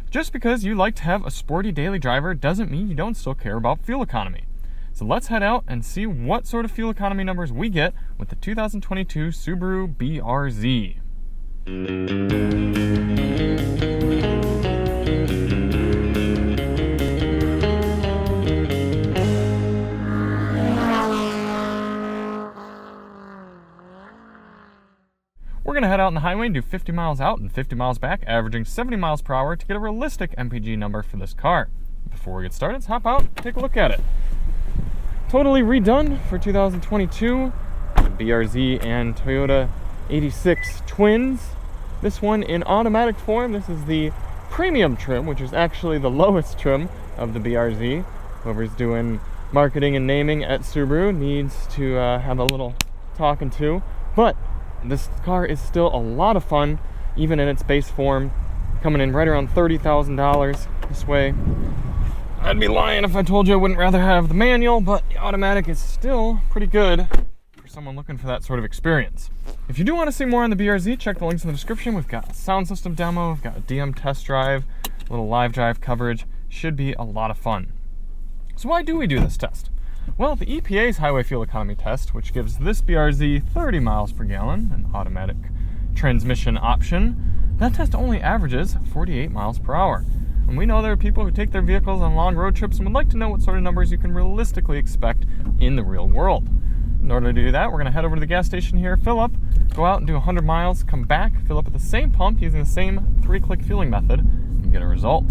Just because you like to have a sporty daily driver doesn't mean you don't still care about fuel economy. So let's head out and see what sort of fuel economy numbers we get with the 2022 Subaru BRZ. We're going to head out on the highway and do 50 miles out and 50 miles back, averaging 70 miles per hour to get a realistic MPG number for this car. Before we get started, let's hop out and take a look at it. Totally redone for 2022, the BRZ and Toyota 86 twins. This one in automatic form. This is the premium trim, which is actually the lowest trim of the BRZ. Whoever's doing marketing and naming at Subaru needs to have a little talking to. But this car is still a lot of fun, even in its base form, coming in right around $30,000 this way. I'd be lying if I told you I wouldn't rather have the manual, but the automatic is still pretty good for someone looking for that sort of experience. If you do want to see more on the BRZ, check the links in the description. We've got a sound system demo, we've got a DM test drive, a little live drive coverage. Should be a lot of fun. So why do we do this test? Well, the EPA's highway fuel economy test, which gives this BRZ 30 miles per gallon, an automatic transmission option, that test only averages 48 miles per hour. And we know there are people who take their vehicles on long road trips and would like to know what sort of numbers you can realistically expect in the real world. In order to do that, we're going to head over to the gas station here, fill up, go out and do 100 miles, come back, fill up at the same pump using the same 3-click fueling method, and get a result.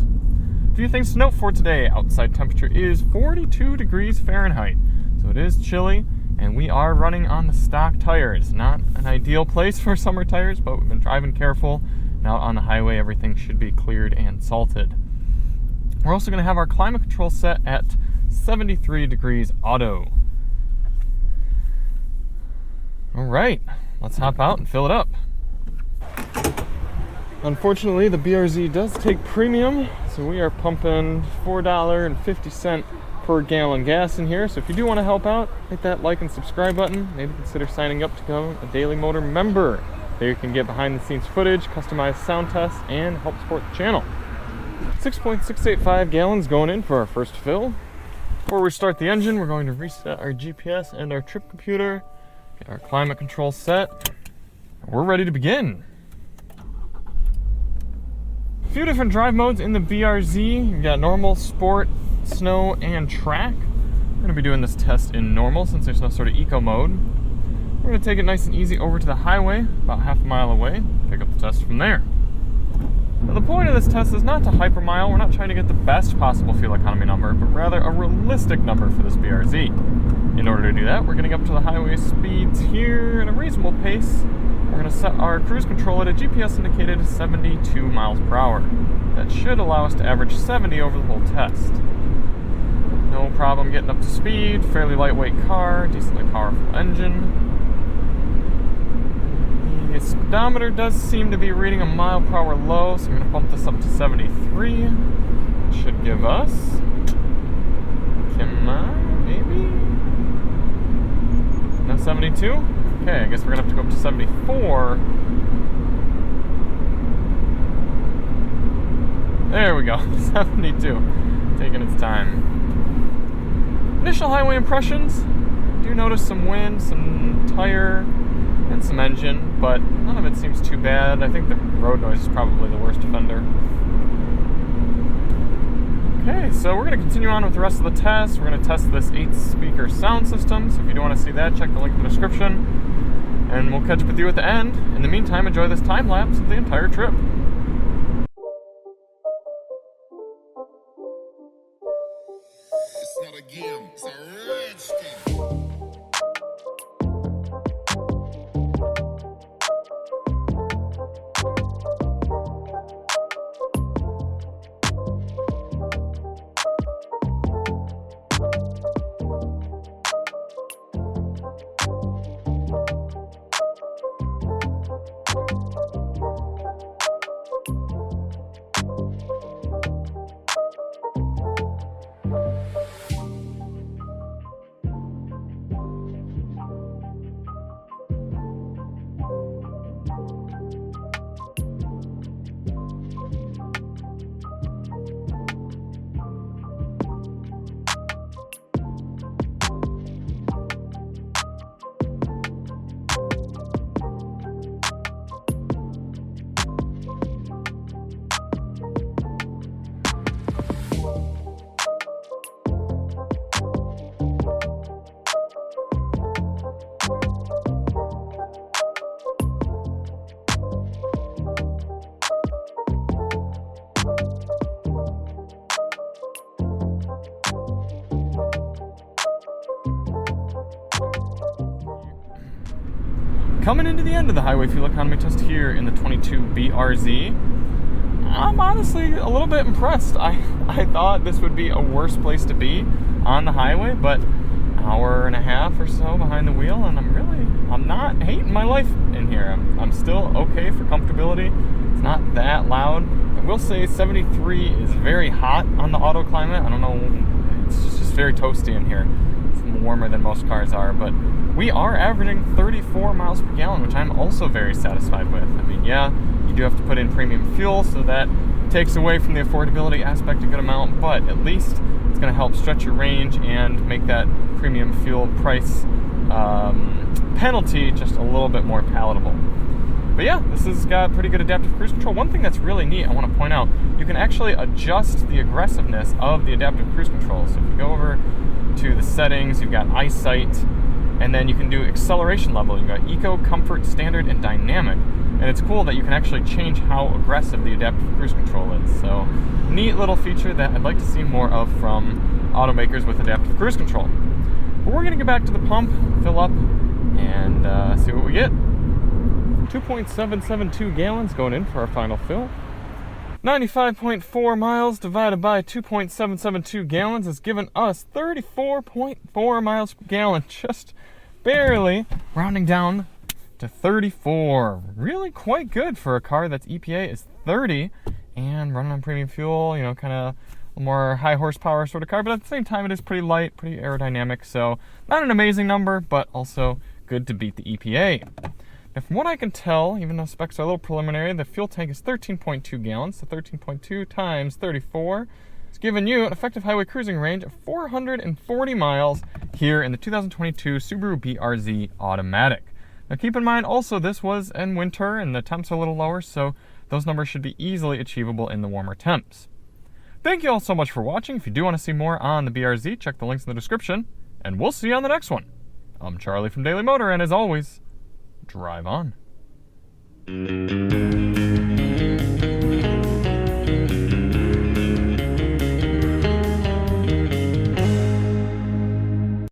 A few things to note for today. Outside temperature is 42 degrees Fahrenheit, so it is chilly, and we are running on the stock tire. It's not an ideal place for summer tires, but we've been driving careful. Now on the highway, everything should be cleared and salted. We're also going to have our climate control set at 73 degrees auto. All right, let's hop out and fill it up. Unfortunately, the BRZ does take premium, so we are pumping $4.50 per gallon gas in here. So if you do want to help out, hit that like and subscribe button. Maybe consider signing up to become a Daily Motor member. There you can get behind the scenes footage, customized sound tests, and help support the channel. 6.685 gallons going in for our first fill. Before we start the engine, we're going to reset our GPS and our trip computer, get our climate control set. We're ready to begin. A few different drive modes in the BRZ. You've got normal, sport, snow, and track. We're going to be doing this test in normal since there's no sort of eco mode. We're going to take it nice and easy over to the highway, about half a mile away, pick up the test from there. Now, the point of this test is not to hypermile. We're not trying to get the best possible fuel economy number, but rather a realistic number for this BRZ. In order to do that, we're getting up to the highway speeds here at a reasonable pace. We're going to set our cruise control at a GPS indicated 72 miles per hour. That should allow us to average 70 over the whole test. No problem getting up to speed, fairly lightweight car, decently powerful engine. The speedometer does seem to be reading a mile per hour low, so I'm going to bump this up to 73. It should give us, maybe? No, 72? Okay, I guess we're going to have to go up to 74. There we go, 72. Taking its time. Initial highway impressions. Do notice some wind, some tire, and some engine, but none of it seems too bad. I think the road noise is probably the worst offender. Okay, so we're going to continue on with the rest of the test. We're going to test this 8-speaker sound system, so if you do want to see that, check the link in the description. And we'll catch up with you at the end. In the meantime, enjoy this time lapse of the entire trip. It's not a game, it's a rich thing. coming into the end of the highway fuel economy test here in the 22 BRZ, I'm honestly a little bit impressed. I thought this would be a worse place to be on the highway, but hour and a half or so behind the wheel, and I'm not hating my life in here. I'm still okay for comfortability. It's not that loud. I will say 73 is very hot on the auto climate. I don't know, it's just very toasty in here. It's warmer than most cars are, but we are averaging 34 miles per gallon, which I'm also very satisfied with. I mean, yeah, you do have to put in premium fuel, so that takes away from the affordability aspect a good amount, but at least it's going to help stretch your range and make that premium fuel price penalty just a little bit more palatable. But yeah, this has got pretty good adaptive cruise control. One thing that's really neat, I want to point out, you can actually adjust the aggressiveness of the adaptive cruise control. So if you go over to the settings, you've got eyesight, and then you can do acceleration level. You've got eco, comfort, standard, and dynamic. And it's cool that you can actually change how aggressive the adaptive cruise control is. So neat little feature that I'd like to see more of from automakers with adaptive cruise control. But we're going to get back to the pump, fill up, and see what we get. 2.772 gallons going in for our final fill. 95.4 miles divided by 2.772 gallons has given us 34.4 miles per gallon. Just barely rounding down to 34. Really quite good for a car that's EPA is 30 and running on premium fuel, you know, kind of a more high horsepower sort of car, but at the same time it is pretty light, pretty aerodynamic, so not an amazing number, but also good to beat the EPA. Now, from what I can tell, even though specs are a little preliminary, the fuel tank is 13.2 gallons, so 13.2 times 34 is giving you an effective highway cruising range of 440 miles here in the 2022 Subaru BRZ Automatic. Now keep in mind also this was in winter and the temps are a little lower, so those numbers should be easily achievable in the warmer temps. Thank you all so much for watching. If you do want to see more on the BRZ, check the links in the description, and we'll see you on the next one. I'm Charlie from Daily Motor, and as always, drive on.